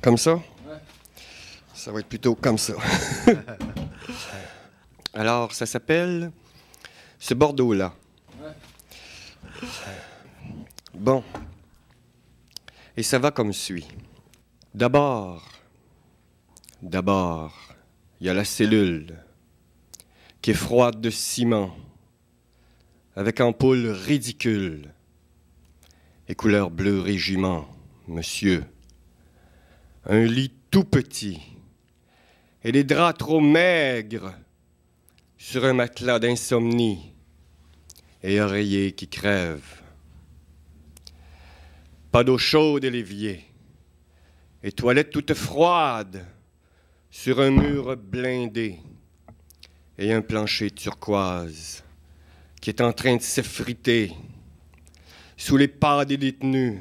Comme ça? Ouais. Ça va être plutôt comme ça. Alors, ça s'appelle ce Bordeaux-là. Ouais. Bon. Et ça va comme suit. D'abord, il y a la cellule qui est froide de ciment, avec ampoule ridicule et couleur bleu régiment, monsieur. Un lit tout petit et des draps trop maigres sur un matelas d'insomnie et oreiller qui crève. Pas d'eau chaude et l'évier et toilettes toutes froides sur un mur blindé et un plancher turquoise qui est en train de s'effriter sous les pas des détenus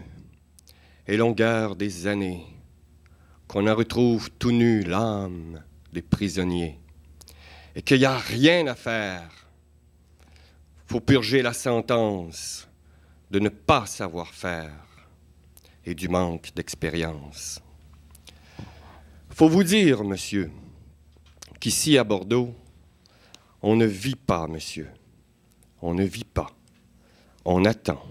et longueur des années, qu'on en retrouve tout nu l'âme des prisonniers, et qu'il n'y a rien à faire. Faut purger la sentence de ne pas savoir faire et du manque d'expérience. Faut vous dire, monsieur, qu'ici à Bordeaux, on ne vit pas, monsieur. On ne vit pas. On attend.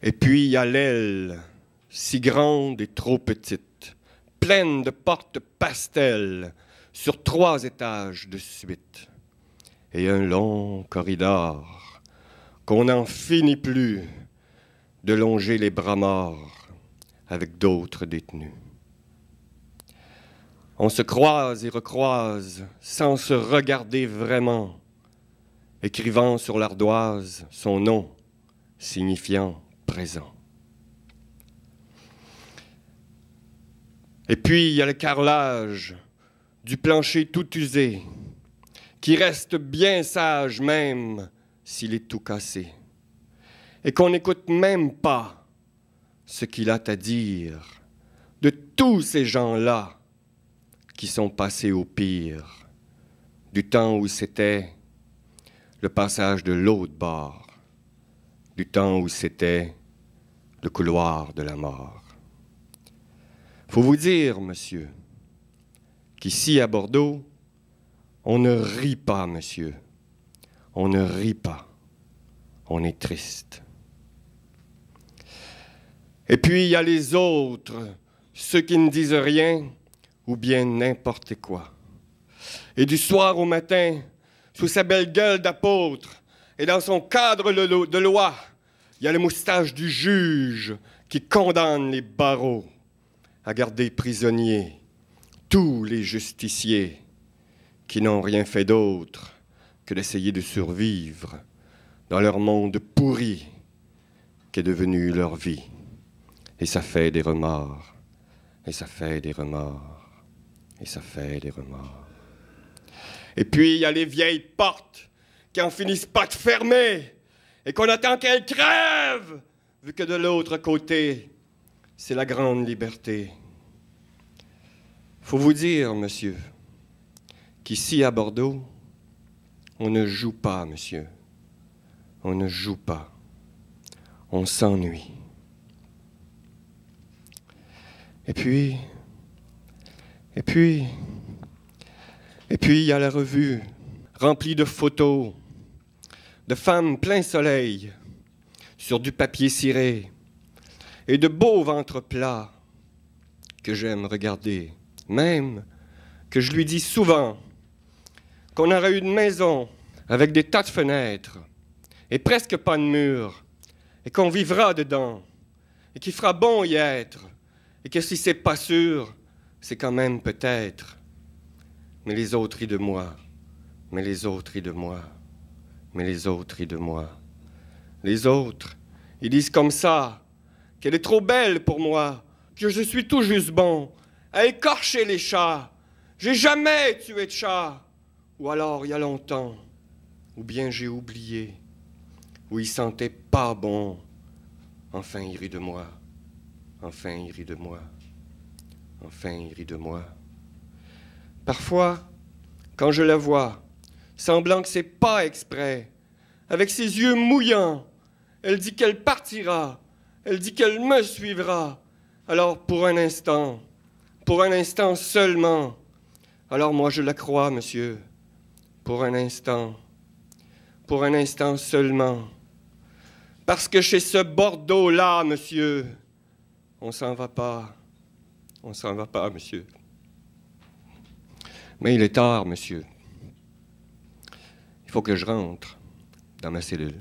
Et puis il y a l'aile, si grande et trop petite, pleine de portes pastel, sur 3 étages de suite. Et un long corridor qu'on n'en finit plus de longer les bras morts avec d'autres détenus. On se croise et recroise sans se regarder vraiment, écrivant sur l'ardoise son nom signifiant présent. Et puis il y a le carrelage du plancher tout usé, qui reste bien sage même s'il est tout cassé, et qu'on n'écoute même pas ce qu'il a à dire de tous ces gens-là qui sont passés au pire, du temps où c'était le passage de l'autre bord, du temps où c'était le couloir de la mort. Faut vous dire, monsieur, qu'ici à Bordeaux, on ne rit pas, monsieur. On ne rit pas. On est triste. Et puis il y a les autres, ceux qui ne disent rien, ou bien n'importe quoi. Et du soir au matin, sous sa belle gueule d'apôtre, et dans son cadre de loi, il y a le moustache du juge qui condamne les barreaux à garder prisonniers tous les justiciers qui n'ont rien fait d'autre que d'essayer de survivre dans leur monde pourri qu'est devenu leur vie. Et ça fait des remords, et ça fait des remords, et ça fait des remords. Et puis il y a les vieilles portes qui en finissent pas de fermer et qu'on attend qu'elles crèvent, vu que de l'autre côté, c'est la grande liberté. Faut vous dire, monsieur, qu'ici à Bordeaux, on ne joue pas, monsieur. On ne joue pas. On s'ennuie. Et puis, il y a la revue, remplie de photos, de femmes plein soleil, sur du papier ciré, et de beaux ventres plats que j'aime regarder, même que je lui dis souvent qu'on aurait une maison avec des tas de fenêtres et presque pas de murs, et qu'on vivra dedans, et qu'il fera bon y être, et que si c'est pas sûr, c'est quand même peut-être. Mais les autres rient de moi, mais les autres rient de moi, mais les autres rient de moi. Les autres, ils disent comme ça, qu'elle est trop belle pour moi, que je suis tout juste bon à écorcher les chats. J'ai jamais tué de chat. Ou alors il y a longtemps, ou bien j'ai oublié, ou il sentait pas bon. Enfin il rit de moi, enfin il rit de moi, enfin il rit de moi. Parfois, quand je la vois, semblant que c'est pas exprès, avec ses yeux mouillants, elle dit qu'elle partira, elle dit qu'elle me suivra, Alors pour un instant seulement, alors moi je la crois, monsieur, pour un instant seulement. Parce que chez ce Bordeaux-là, monsieur, on s'en va pas, monsieur. Mais il est tard, monsieur. Il faut que je rentre dans ma cellule.